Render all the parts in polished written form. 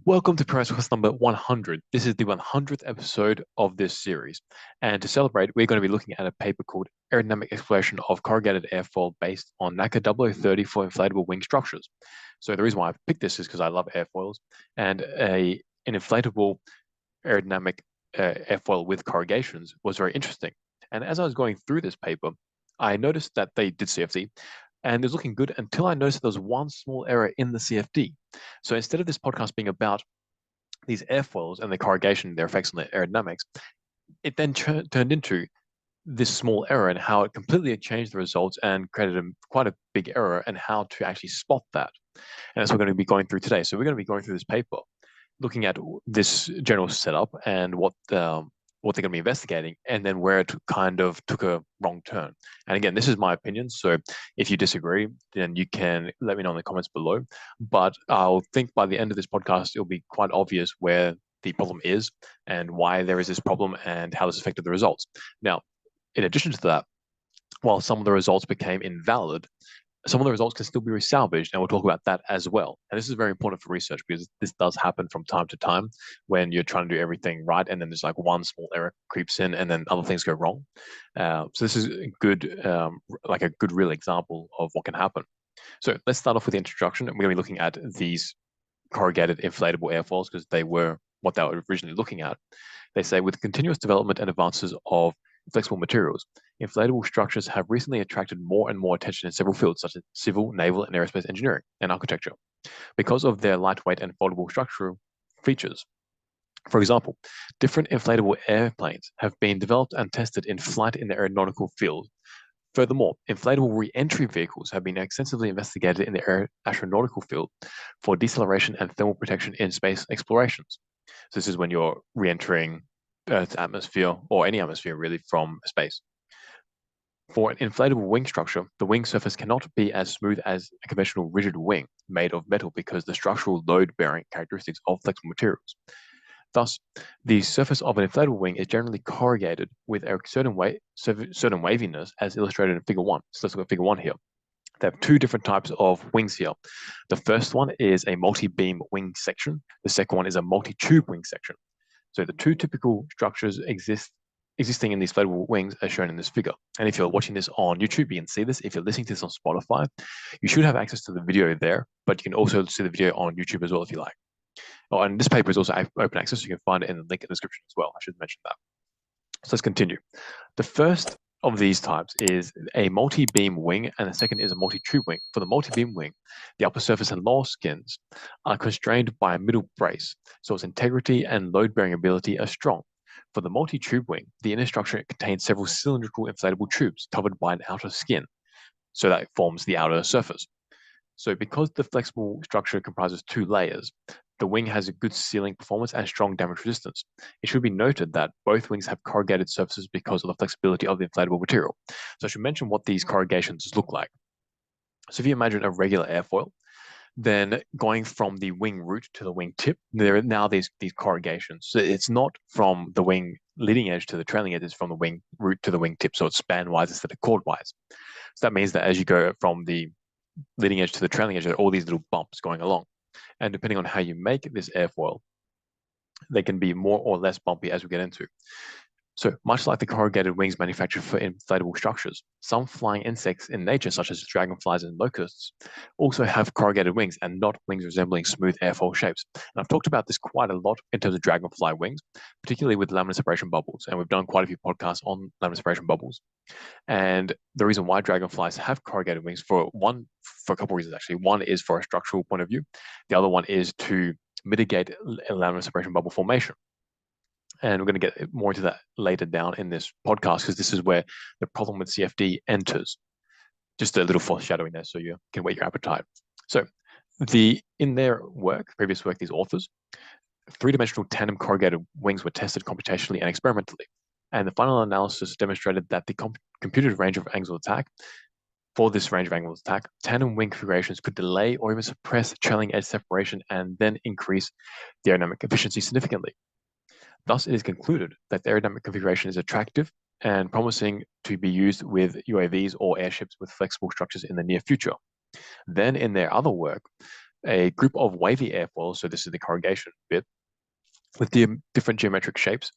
Welcome to Press Quest number 100. This is the 100th episode of this series. And to celebrate, we're going to be looking at a paper called Aerodynamic Exploration of Corrugated Airfoil based on NACA 0030 for inflatable wing structures. So the reason why I picked this is because I love airfoils, and an inflatable aerodynamic airfoil with corrugations was very interesting. And as I was going through this paper, I noticed that they did CFD, and it was looking good until I noticed there was one small error in the CFD. So instead of this podcast being about these airfoils and the corrugation, their effects on the aerodynamics, it then turned into this small error and how it completely changed the results and created quite a big error and how to actually spot that. And that's what we're going to be going through today. So we're going to be going through this paper, looking at this general setup and what they're going to be investigating, and then where it kind of took a wrong turn. And again, this is my opinion, so if you disagree, then you can let me know in the comments below. But I'll think by the end of this podcast, it'll be quite obvious where the problem is and why there is this problem and how this affected the results. Now, in addition to that, while some of the results became invalid, some of the results can still be resalvaged, and we'll talk about that as well. And this is very important for research because this does happen from time to time when you're trying to do everything right, and then there's like one small error creeps in, and then other things go wrong. So this is a good, like a good real example of what can happen. So let's start off with the introduction. We're going to be looking at these corrugated inflatable airfoils because they were what they were originally looking at. They say with continuous development and advances of flexible materials, inflatable structures have recently attracted more and more attention in several fields, such as civil, naval, and aerospace engineering and architecture, because of their lightweight and foldable structural features. For example, different inflatable airplanes have been developed and tested in flight in the aeronautical field. Furthermore, inflatable re-entry vehicles have been extensively investigated in the astronautical field for deceleration and thermal protection in space explorations. So this is when you're re-entering Earth's atmosphere, or any atmosphere really, from space. For an inflatable wing structure, the wing surface cannot be as smooth as a conventional rigid wing made of metal because the structural load-bearing characteristics of flexible materials. Thus, the surface of an inflatable wing is generally corrugated with a certain waviness, as illustrated in Figure 1. So let's look at Figure 1 here. They have two different types of wings here. The first one is a multi-beam wing section. The second one is a multi-tube wing section. So the two typical structures existing in these inflatable wings as shown in this figure. And if you're watching this on YouTube, you can see this. If you're listening to this on Spotify, you should have access to the video there, but you can also see the video on YouTube as well if you like. Oh, and this paper is also open access, so you can find it in the link in the description as well. I should mention that. So let's continue. The first of these types is a multi-beam wing, and the second is a multi-tube wing. For the multi-beam wing, the upper surface and lower skins are constrained by a middle brace, so its integrity and load-bearing ability are strong. For the multi-tube wing, the inner structure contains several cylindrical inflatable tubes covered by an outer skin, so that forms the outer surface. So because the flexible structure comprises two layers, the wing has a good sealing performance and strong damage resistance. It should be noted that both wings have corrugated surfaces because of the flexibility of the inflatable material. So I should mention what these corrugations look like. So if you imagine a regular airfoil, then going from the wing root to the wing tip, there are now these corrugations. So it's not from the wing leading edge to the trailing edge, it's from the wing root to the wing tip. So it's span-wise instead of chord-wise. So that means that as you go from the leading edge to the trailing edge, there are all these little bumps going along. And depending on how you make this airfoil, they can be more or less bumpy as we get into. So much like the corrugated wings manufactured for inflatable structures, some flying insects in nature, such as dragonflies and locusts, also have corrugated wings and not wings resembling smooth airfoil shapes. And I've talked about this quite a lot in terms of dragonfly wings, particularly with laminar separation bubbles. And we've done quite a few podcasts on laminar separation bubbles. And the reason why dragonflies have corrugated wings for a couple of reasons actually. One is for a structural point of view. The other one is to mitigate laminar separation bubble formation. And we're going to get more into that later down in this podcast because this is where the problem with CFD enters. Just a little foreshadowing there so you can whet your appetite. So in their previous work, these authors, three-dimensional tandem corrugated wings were tested computationally and experimentally. And the final analysis demonstrated that the computed range of angles of attack, for this range of angles of attack, tandem wing configurations could delay or even suppress trailing edge separation and then increase the aerodynamic efficiency significantly. Thus, it is concluded that the aerodynamic configuration is attractive and promising to be used with UAVs or airships with flexible structures in the near future. Then, in their other work, a group of wavy airfoils, so this is the corrugation bit, with different geometric shapes,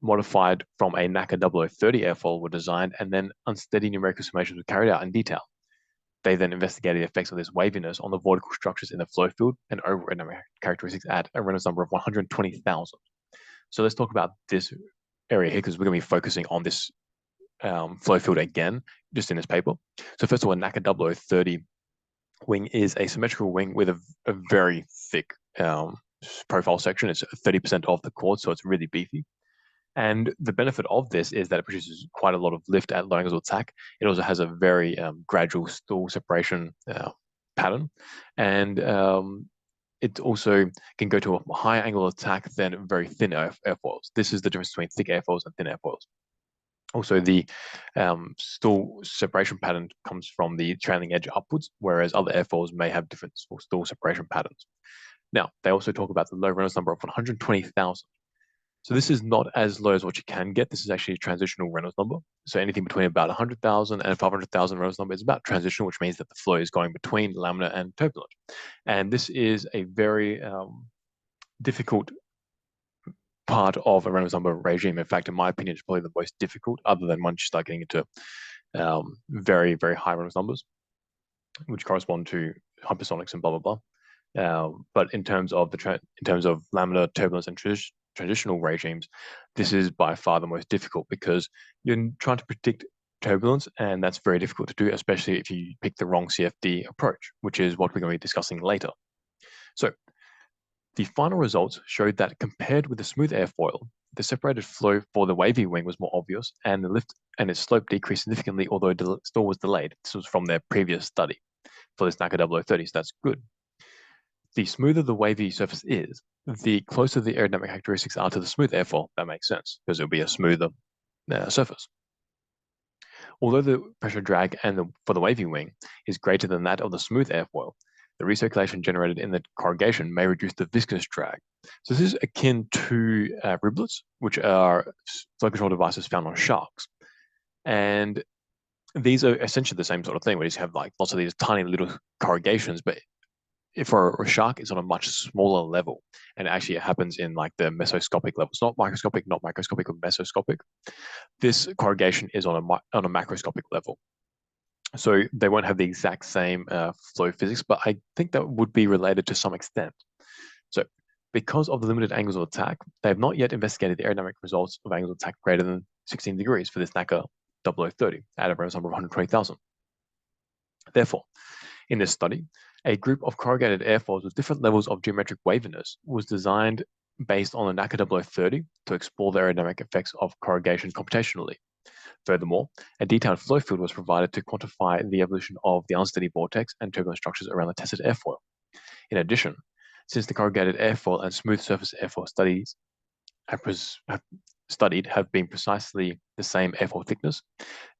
modified from a NACA 0030 airfoil, were designed, and then unsteady numerical summations were carried out in detail. They then investigated the effects of this waviness on the vortical structures in the flow field and overall aerodynamic characteristics at a Reynolds number of 120,000. So let's talk about this area here, because we're going to be focusing on this flow field again, just in this paper. So first of all, a NACA 0030 wing is a symmetrical wing with a very thick profile section. It's 30% of the chord, so it's really beefy. And the benefit of this is that it produces quite a lot of lift at low angles of attack. It also has a very gradual stall separation pattern. And it also can go to a higher angle of attack than very thin airfoils. This is the difference between thick airfoils and thin airfoils. Also, the stall separation pattern comes from the trailing edge upwards, whereas other airfoils may have different stall separation patterns. Now, they also talk about the low Reynolds number of 120,000. So this is not as low as what you can get. This is actually a transitional Reynolds number. So anything between about 100,000 and 500,000 Reynolds number is about transitional, which means that the flow is going between laminar and turbulent. And this is a very difficult part of a Reynolds number regime. In fact, in my opinion, it's probably the most difficult, other than once you start getting into very, very high Reynolds numbers, which correspond to hypersonics and blah, blah, blah. But in terms of laminar, turbulence, and traditional regimes, this is by far the most difficult, because you're trying to predict turbulence, and that's very difficult to do, especially if you pick the wrong CFD approach, which is what we're going to be discussing later. So the final results showed that compared with the smooth airfoil, the separated flow for the wavy wing was more obvious, and the lift and its slope decreased significantly, although the stall was delayed. This was from their previous study for this NACA 0030, so that's good. The smoother the wavy surface is, the closer the aerodynamic characteristics are to the smooth airfoil. That makes sense, because it'll be a smoother surface. Although the pressure drag for the wavy wing is greater than that of the smooth airfoil, the recirculation generated in the corrugation may reduce the viscous drag. So this is akin to riblets, which are flow control devices found on sharks. And these are essentially the same sort of thing, where you have like lots of these tiny little corrugations, but for a shark, it's on a much smaller level, and actually it happens in like the mesoscopic levels, not microscopic, not microscopic, but mesoscopic. This corrugation is on a macroscopic level, so they won't have the exact same flow physics, but I think that would be related to some extent. So, because of the limited angles of attack, they have not yet investigated the aerodynamic results of angles of attack greater than 16 degrees for this NACA 0030 at a Reynolds number of 120,000. Therefore, in this study, a group of corrugated airfoils with different levels of geometric waviness was designed based on the NACA 0030 to explore the aerodynamic effects of corrugation computationally. Furthermore, a detailed flow field was provided to quantify the evolution of the unsteady vortex and turbulent structures around the tested airfoil. In addition, since the corrugated airfoil and smooth surface airfoil studies have been precisely the same airfoil thickness,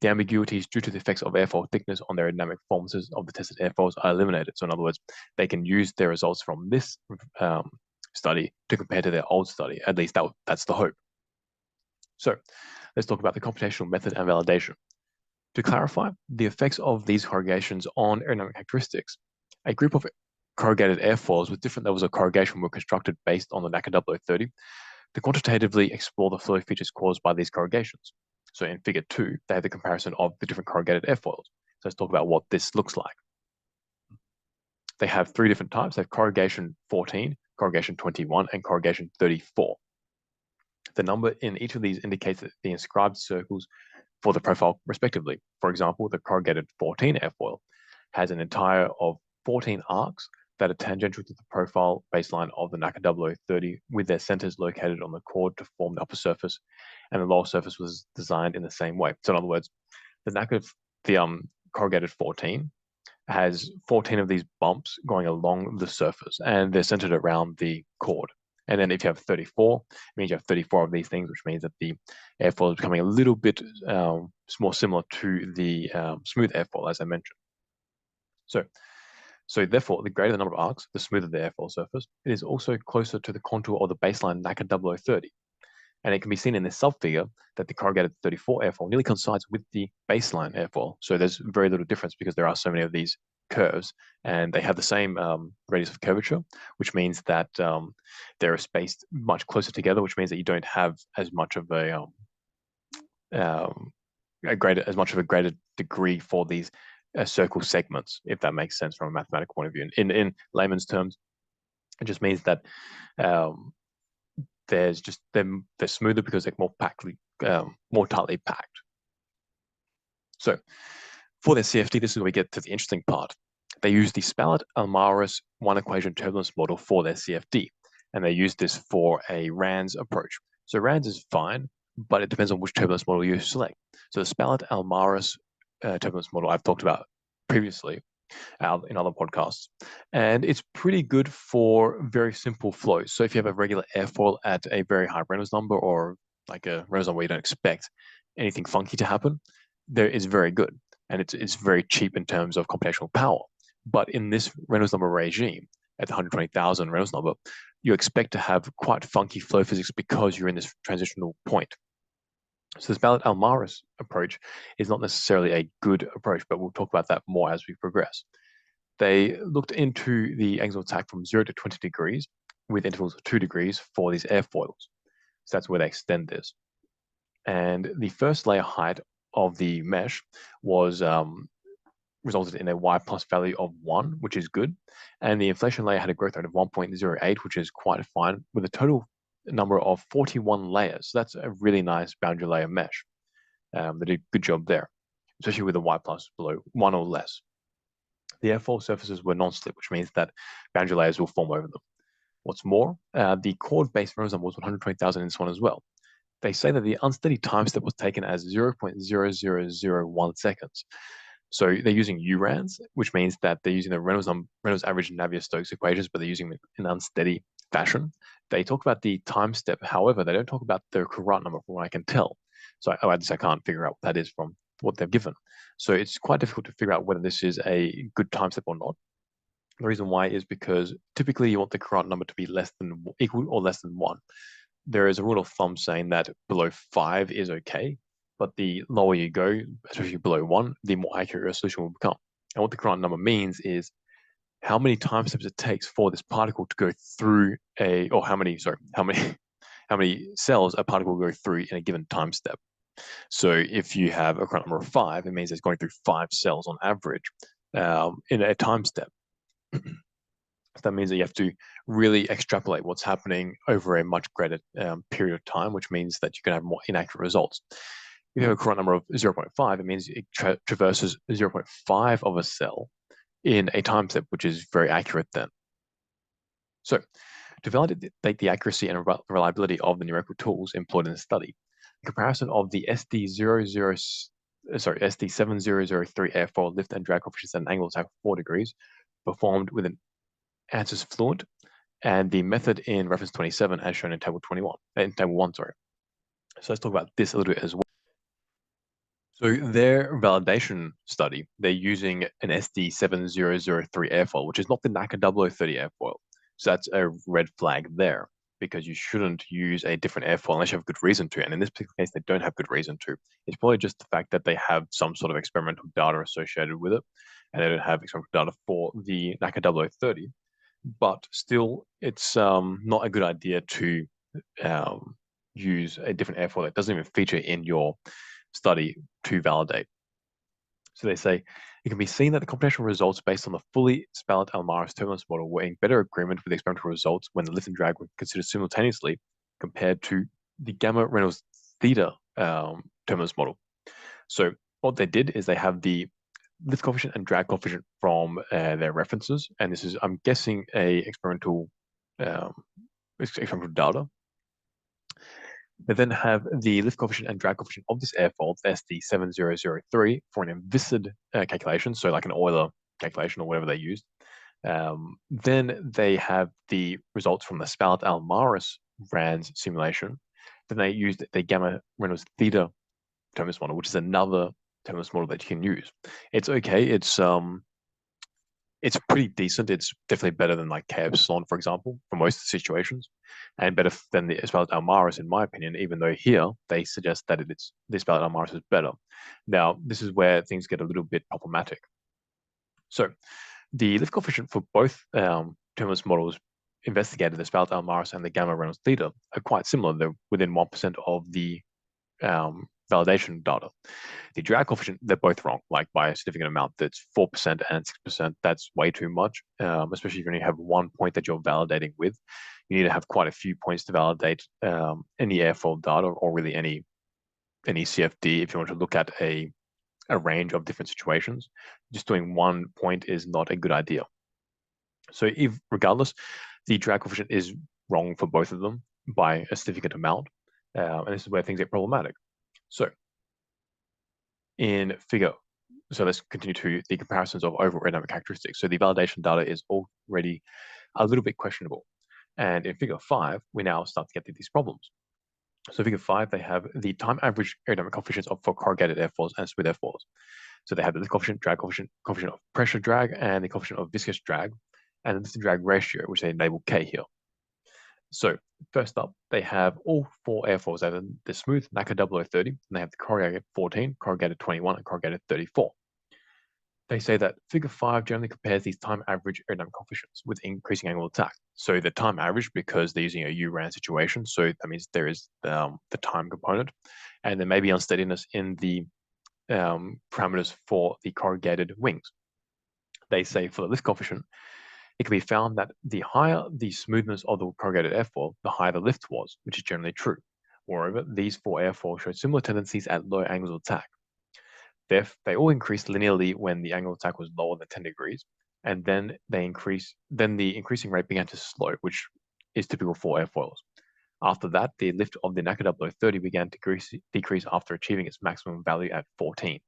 the ambiguities due to the effects of airfoil thickness on the aerodynamic performances of the tested airfoils are eliminated. So in other words, they can use their results from this study to compare to their old study. At least that's the hope. So let's talk about the computational method and validation. To clarify the effects of these corrugations on aerodynamic characteristics, a group of corrugated airfoils with different levels of corrugation were constructed based on the NACA 0030 to quantitatively explore the flow features caused by these corrugations. So in figure 2, they have the comparison of the different corrugated airfoils. So let's talk about what this looks like. They have 3 different types. They have corrugation 14, corrugation 21, and corrugation 34. The number in each of these indicates the inscribed circles for the profile respectively. For example, the corrugated 14 airfoil has an entire of 14 arcs that are tangential to the profile baseline of the NACA 0030, with their centers located on the chord to form the upper surface, and the lower surface was designed in the same way. So in other words, the corrugated 14 has 14 of these bumps going along the surface, and they're centered around the chord. And then if you have 34, it means you have 34 of these things, which means that the airfoil is becoming a little bit more similar to the smooth airfoil, as I mentioned. So therefore, the greater the number of arcs, the smoother the airfoil surface. It is also closer to the contour of the baseline NACA 0030. And it can be seen in this sub-figure that the corrugated 34 airfoil nearly coincides with the baseline airfoil. So there's very little difference because there are so many of these curves, and they have the same radius of curvature, which means that they're spaced much closer together, which means that you don't have as much of a greater degree for these circle segments, if that makes sense from a mathematical point of view. In layman's terms, it just means that they're smoother because they're more tightly packed. So for their CFD, this is where we get to the interesting part. They use the spalart-allmaras one-equation turbulence model for their CFD, and they use this for a RANS approach. So RANS is fine, but it depends on which turbulence model you select. So the spalart-allmaras turbulence model I've talked about previously in other podcasts, and it's pretty good for very simple flows. So if you have a regular airfoil at a very high Reynolds number, or like a Reynolds number where you don't expect anything funky to happen, there is very good, and it's very cheap in terms of computational power. But in this Reynolds number regime, at the 120,000 Reynolds number, you expect to have quite funky flow physics because you're in this transitional point. So the spalart-allmaras approach is not necessarily a good approach, but we'll talk about that more as we progress. They looked into the angles of attack from 0 to 20 degrees with intervals of 2 degrees for these airfoils. So that's where they extend this. And the first layer height of the mesh was resulted in a y plus value of 1, which is good. And the inflation layer had a growth rate of 1.08, which is quite fine, with a total number of 41 layers. So that's a really nice boundary layer mesh. They did a good job there, especially with a y plus below 1 or less. The airfoil surfaces were non-slip, which means that boundary layers will form over them. What's more, the chord-based Reynolds number was 120,000 in this one as well. They say that the unsteady time step was taken as 0.0001 seconds. So they're using URANs, which means that they're using the Reynolds average Navier-Stokes equations, but they're using them in an unsteady fashion. They talk about the time step. However, they don't talk about the Carrot number from what I can tell. So I can't figure out what that is from what they've given. So it's quite difficult to figure out whether this is a good time step or not. The reason why is because typically you want the Carrot number to be equal or less than 1. There is a rule of thumb saying that below 5 is okay, but the lower you go, especially below 1, the more accurate your solution will become. And what the Carrot number means is how many time steps it takes for this particle to go through how many cells a particle will go through in a given time step. So if you have a Carrot number of 5, it means it's going through 5 cells on average in a time step. So that means that you have to really extrapolate what's happening over a much greater period of time, which means that you can have more inaccurate results. If you have a Carrot number of 0.5, it means it traverses 0.5 of a cell in a time step, which is very accurate then. So to validate the accuracy and reliability of the numerical tools employed in the study, a comparison of the SD7003 airfoil lift and drag coefficients at an angle of attack of 4 degrees, performed with an ANSYS fluent, and the method in reference 27 as shown in table 1. So let's talk about this a little bit as well. So their validation study, they're using an SD7003 airfoil, which is not the NACA 0030 airfoil. So that's a red flag there, because you shouldn't use a different airfoil unless you have good reason to. And in this particular case, they don't have good reason to. It's probably just the fact that they have some sort of experimental data associated with it, and they don't have experimental data for the NACA 0030. But still, it's not a good idea to use a different airfoil that doesn't even feature in your study to validate. So they say it can be seen that the computational results based on the fully spalart-allmaras turbulence model were in better agreement with the experimental results when the lift and drag were considered simultaneously compared to the gamma Reynolds theta turbulence model. So what they did is they have the lift coefficient and drag coefficient from their references, and this is, I'm guessing, a experimental data. They then have the lift coefficient and drag coefficient of this airfoil, SD7003, for an inviscid calculation, so like an Euler calculation or whatever they used. Then they have the results from the spalart-allmaras RANS simulation. Then they used the gamma Reynolds theta turbulence model, which is another turbulence model that you can use. It's okay. It's pretty decent. It's definitely better than like K epsilon, for example, for most situations, and better than the spalart-allmaras, in my opinion, even though here they suggest that the spalart-allmaras is better. Now, this is where things get a little bit problematic. So the lift coefficient for both turbulence models investigated, the spalart-allmaras and the gamma-Reynolds theta, are quite similar. They're within 1% of the validation data. The drag coefficient, they're both wrong, like by a significant amount. That's 4% and 6%. That's way too much, especially if you only have one point that you're validating with. You need to have quite a few points to validate any airfoil data, or really any CFD, if you want to look at a range of different situations. Just doing one point is not a good idea. So if regardless, the drag coefficient is wrong for both of them by a significant amount. And this is where things get problematic. So in figure, so let's continue to the comparisons of overall aerodynamic characteristics. So the validation data is already a little bit questionable. And in figure 5, we now start to get to these problems. So figure 5, they have the time average aerodynamic coefficients for corrugated airfoils and smooth airfoils. So they have the coefficient, drag coefficient, coefficient of pressure drag, and the coefficient of viscous drag, and the lift drag ratio, which they label K here. So first up, they have all four airfoils. They have the smooth NACA 0030, and they have the corrugated 14, corrugated 21, and corrugated 34. They say that figure 5 generally compares these time average aerodynamic coefficients with increasing angle of attack. So the time average, because they're using a URAN situation, so that means there is the time component, and there may be unsteadiness in the parameters for the corrugated wings. They say for the lift coefficient, it can be found that the higher the smoothness of the corrugated airfoil, the higher the lift was, which is generally true. Moreover, these four airfoils show similar tendencies at low angles of attack. They all increased linearly when the angle of attack was lower than 10 degrees, and then the increasing rate began to slow, which is typical for airfoils. After that, the lift of the NACA 0030 began to decrease after achieving its maximum value at 14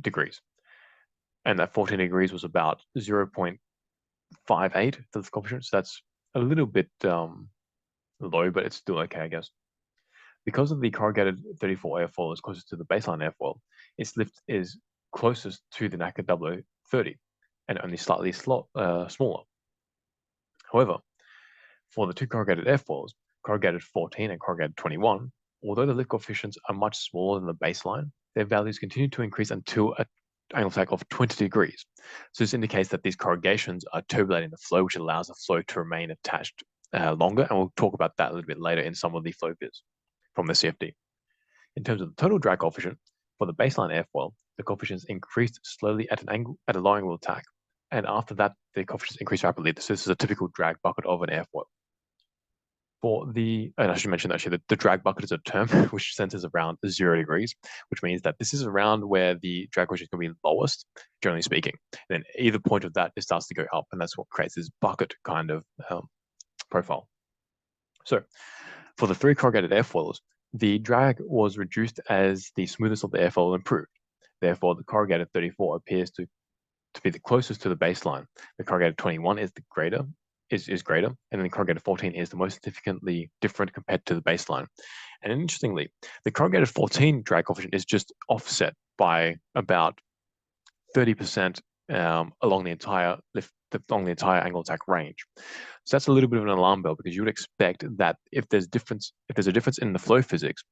degrees. And that 14 degrees was about 0.58 the lift coefficient, so that's a little bit low, but it's still okay, I guess. Because of the corrugated 34 airfoil is closest to the baseline airfoil, its lift is closest to the NACA 0030 and only slightly smaller. However, for the two corrugated airfoils, corrugated 14 and corrugated 21, although the lift coefficients are much smaller than the baseline, their values continue to increase until an angle of attack of 20 degrees. So this indicates that these corrugations are turbulating the flow, which allows the flow to remain attached longer, and we'll talk about that a little bit later in some of the flow viz from the CFD. In terms of the total drag coefficient, for the baseline airfoil, the coefficients increased slowly at a low angle of attack, and after that, the coefficients increased rapidly. So this is a typical drag bucket of an airfoil. And I should mention actually that the drag bucket is a term which centers around 0 degrees, which means that this is around where the drag coefficient can be lowest, generally speaking. And then either point of that, it starts to go up, and that's what creates this bucket kind of profile. So for the three corrugated airfoils, the drag was reduced as the smoothness of the airfoil improved. Therefore, the corrugated 34 appears to be the closest to the baseline. The corrugated 21 is greater, and then the corrugated 14 is the most significantly different compared to the baseline. And interestingly, the corrugated 14 drag coefficient is just offset by about 30% along the entire angle attack range. So that's a little bit of an alarm bell, because you would expect that if there's a difference in the flow physics,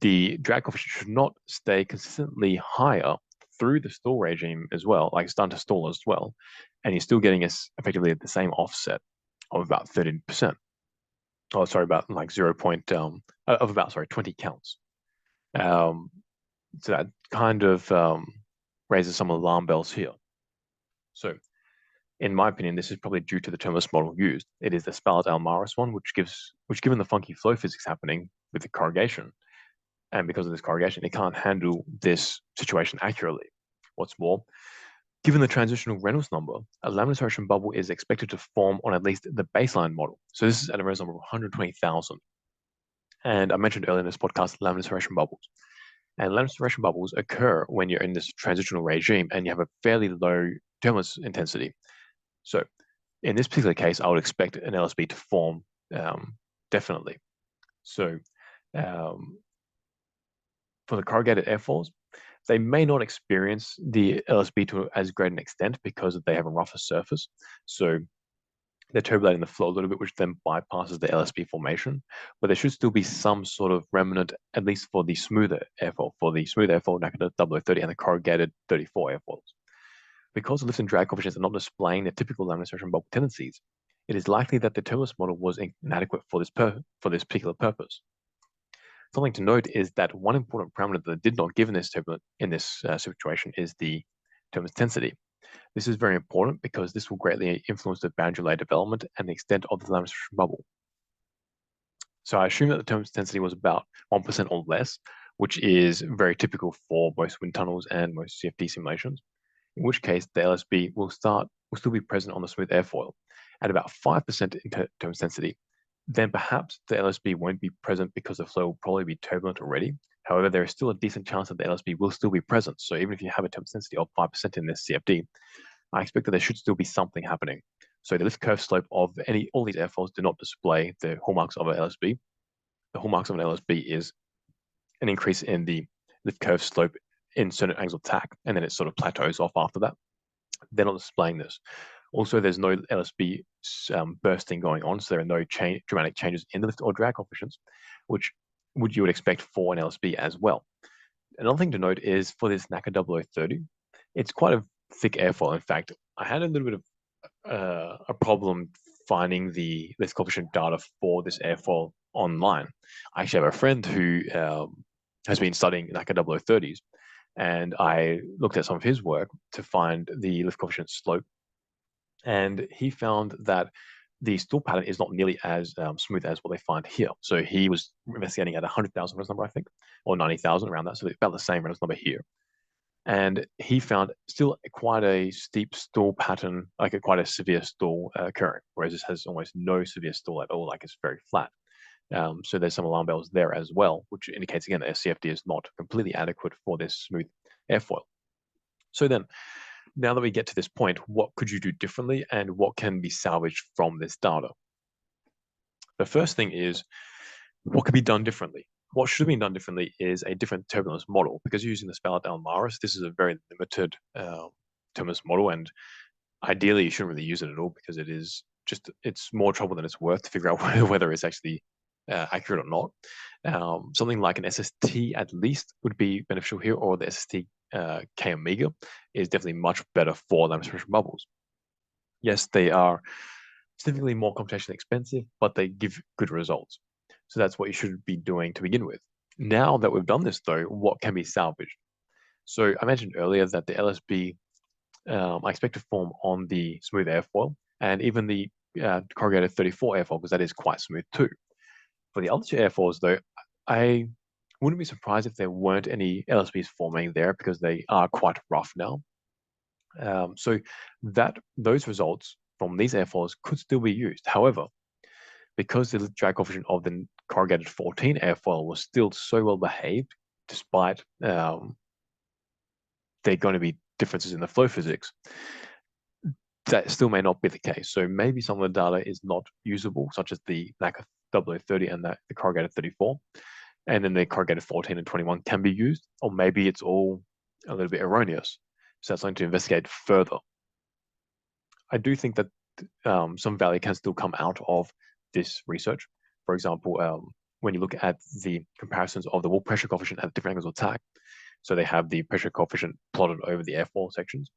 the drag coefficient should not stay consistently higher through the stall regime as well, like it's starting to stall as well, and you're still getting effectively the same offset of about 13%. Oh, sorry, about like 20 counts. So that kind of raises some alarm bells here. So in my opinion, this is probably due to the Turbulence model used. It is the spalart-allmaras one, which given the funky flow physics happening with the corrugation, and because of this corrugation, it can't handle this situation accurately. What's more, given the transitional Reynolds number, a laminar separation bubble is expected to form on at least the baseline model. So this is at a Reynolds number of 120,000. And I mentioned earlier in this podcast laminar separation bubbles. And laminar separation bubbles occur when you're in this transitional regime and you have a fairly low turbulence intensity. So in this particular case, I would expect an LSB to form definitely. So for the corrugated airfoils, they may not experience the LSB to as great an extent because they have a rougher surface. So they're turbulating the flow a little bit, which then bypasses the LSB formation. But there should still be some sort of remnant, at least for the smoother airfoil, NACA 0030 and the corrugated 34 airfoils. because the lift and drag coefficients are not displaying the typical laminar separation bubble tendencies, it is likely that the turbulence model was inadequate for this particular purpose. Something to note is that one important parameter that did not give in this situation is the turbulence density. This is very important because this will greatly influence the boundary layer development and the extent of the laminar separation bubble. So I assume that the turbulence density was about 1% or less, which is very typical for most wind tunnels and most CFD simulations, in which case the LSB will still be present on the smooth airfoil at about 5% in turbulence density. Then perhaps the LSB won't be present because the flow will probably be turbulent already. However, there is still a decent chance that the LSB will still be present. So even if you have a turbulence density of 5% in this CFD, I expect that there should still be something happening. So the lift curve slope of all these airfoils do not display the hallmarks of an LSB. The hallmarks of an LSB is an increase in the lift curve slope in certain angles of attack, and then it sort of plateaus off after that. They're not displaying this. Also, there's no LSB bursting going on, so there are no dramatic changes in the lift or drag coefficients, which you would expect for an LSB as well. Another thing to note is for this NACA 0030, it's quite a thick airfoil. In fact, I had a little bit of a problem finding the lift coefficient data for this airfoil online. I actually have a friend who has been studying NACA 0030s, and I looked at some of his work to find the lift coefficient slope, and he found that the stall pattern is not nearly as smooth as what they find here. So he was investigating at 100,000 Reynolds number, I think, or 90,000 around that, so about the same Reynolds number here. And he found still quite a steep stall pattern, like quite a severe stall occurring, whereas this has almost no severe stall at all, like it's very flat. So there's some alarm bells there as well, which indicates again that CFD is not completely adequate for this smooth airfoil. So then, now that we get to this point, what could you do differently and what can be salvaged from this data? The first thing is, what could be done differently? What should have been done differently is a different turbulence model. Because you're using the spalart-allmaras, this is a very limited turbulence model, and ideally you shouldn't really use it at all because it's more trouble than it's worth to figure out whether it's actually accurate or not. Something like an SST at least would be beneficial here, or the SST K omega is definitely much better for laminar separation bubbles. Yes, they are significantly more computationally expensive, but they give good results. So that's what you should be doing to begin with. Now that we've done this, though, what can be salvaged? So I mentioned earlier that the LSB I expect to form on the smooth airfoil and even the corrugated 34 airfoil, because that is quite smooth too. For the other two airfoils, though, I wouldn't be surprised if there weren't any LSBs forming there because they are quite rough now. So those results from these airfoils could still be used. However, because the drag coefficient of the corrugated 14 airfoil was still so well behaved, despite there going to be differences in the flow physics, that still may not be the case. So maybe some of the data is not usable, such as the NACA 0030 and the corrugated 34, and then the corrugated 14 and 21 can be used, or maybe it's all a little bit erroneous. So that's something to investigate further. I do think that some value can still come out of this research. For example, when you look at the comparisons of the wall pressure coefficient at different angles of attack, so they have the pressure coefficient plotted over the airfoil sections.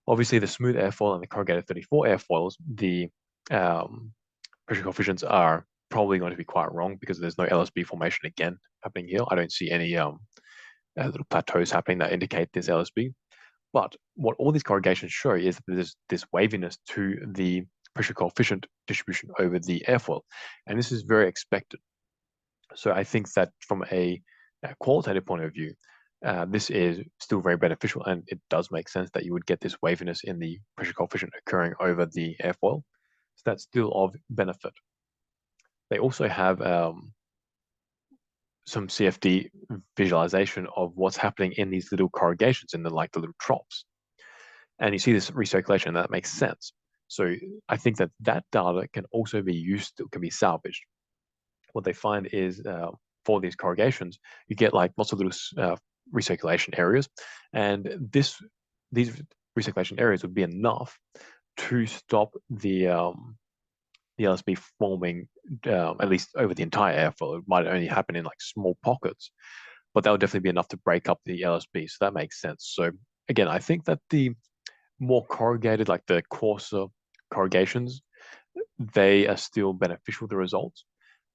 Obviously, the smooth airfoil and the corrugated 34 airfoils, the pressure coefficients are probably going to be quite wrong because there's no LSB formation again happening here. I don't see any little plateaus happening that indicate this LSB. But what all these corrugations show is that there's this waviness to the pressure coefficient distribution over the airfoil. And this is very expected. So I think that from a qualitative point of view, this is still very beneficial, and it does make sense that you would get this waviness in the pressure coefficient occurring over the airfoil. So that's still of benefit. They also have some CFD visualization of what's happening in these little corrugations in the little troughs. And you see this recirculation, and that makes sense. So I think that data can also be used, can be salvaged. What they find is for these corrugations, you get lots of little recirculation areas, and these recirculation areas would be enough to stop the LSB forming at least over the entire airfoil. It might only happen in small pockets, but that would definitely be enough to break up the LSB. So that makes sense. So again, I think that the more corrugated, like the coarser corrugations, they are still beneficial to the results.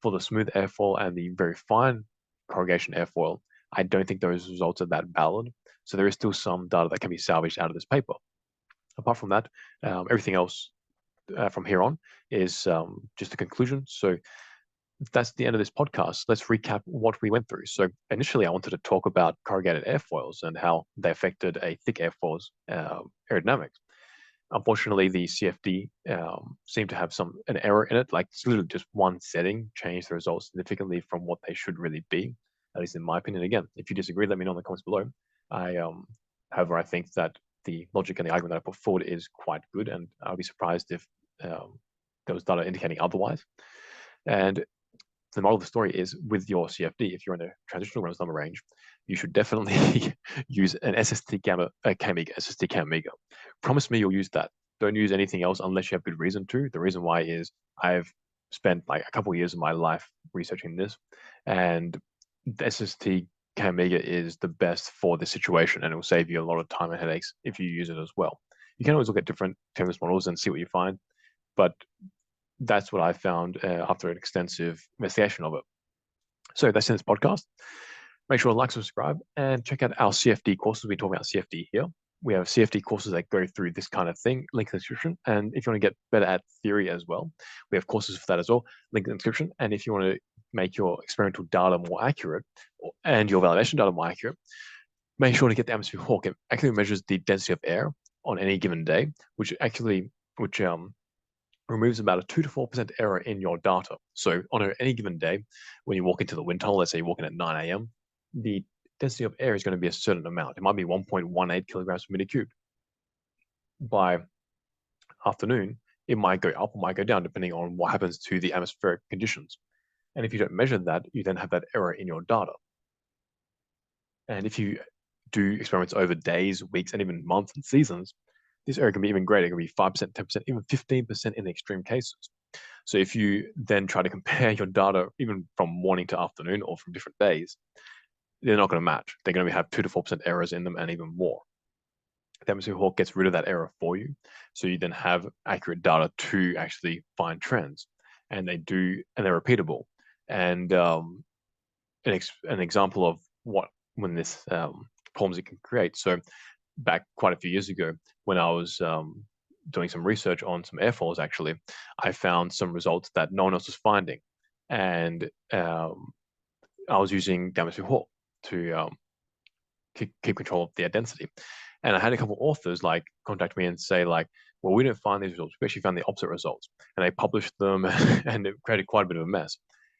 For the smooth airfoil and the very fine corrugation airfoil, I don't think those results are that valid. So there is still some data that can be salvaged out of this paper. Apart from that, everything else from here on is just a conclusion. So that's the end of this podcast. Let's recap what we went through. So initially, I wanted to talk about corrugated airfoils and how they affected a thick airfoil's aerodynamics. Unfortunately, the CFD seemed to have an error in it. Like it's literally just one setting changed the results significantly from what they should really be, at least in my opinion. Again, if you disagree, let me know in the comments below. However, I think that the logic and the argument that I put forward is quite good, and I'll be surprised if there was data indicating otherwise. And the moral of the story is with your CFD, if you're in a transitional Reynolds number range, you should definitely use an SST Kamiga, SST Kamiga. Promise me you'll use that. Don't use anything else unless you have good reason to. The reason why is I've spent like a couple of years of my life researching this, and the SST Kamiga is the best for this situation, and it will save you a lot of time and headaches if you use it as well. You can always look at different Tempest models and see what you find, but that's what I found after an extensive investigation of it. So that's in this podcast. Make sure to like, subscribe, and check out our CFD courses. We talk about CFD here. We have CFD courses that go through this kind of thing, link in the description. And if you want to get better at theory as well, we have courses for that as well, link in the description. And if you want to make your experimental data more accurate and your validation data more accurate, make sure to get the atmosphere hawk. It actually measures the density of air on any given day, which removes about a 2 to 4% error in your data. So on any given day, when you walk into the wind tunnel, let's say you walk in at 9 a.m., the density of air is going to be a certain amount. It might be 1.18 kilograms per meter cubed. By afternoon, it might go up or might go down depending on what happens to the atmospheric conditions. And if you don't measure that, you then have that error in your data. And if you do experiments over days, weeks, and even months and seasons, this error can be even greater. It can be 5%, 10%, even 15% in the extreme cases. So if you then try to compare your data, even from morning to afternoon or from different days, they're not going to match. They're going to have 2 to 4% errors in them and even more. The atmosphere hawk gets rid of that error for you. So you then have accurate data to actually find trends. And they're repeatable. And an example of when this problems it can create. So back quite a few years ago, when I was doing some research on some airfoils, actually, I found some results that no one else was finding. And I was using the atmosphere hawk to keep control of the density. And I had a couple of authors like contact me and say like, well, we didn't find these results. We actually found the opposite results. And they published them and it created quite a bit of a mess.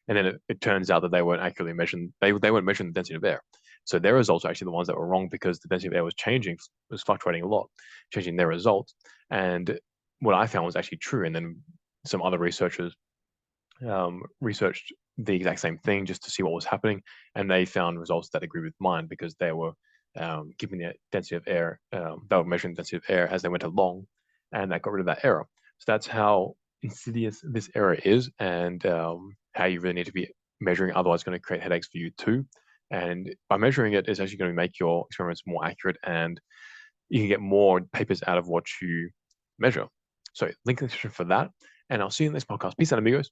And then it turns out that they weren't accurately measuring, they weren't measuring the density of air. So their results are actually the ones that were wrong because the density of air was changing, was fluctuating a lot, changing their results. And what I found was actually true. And then some other researchers researched the exact same thing just to see what was happening. And they found results that agree with mine because they were keeping the density of air, they were measuring the density of air as they went along, and that got rid of that error. So that's how insidious this error is, and how you really need to be measuring, otherwise it's going to create headaches for you too. And by measuring it, it's actually going to make your experiments more accurate, and you can get more papers out of what you measure. So link in the description for that, and I'll see you in the next podcast. Peace out, amigos.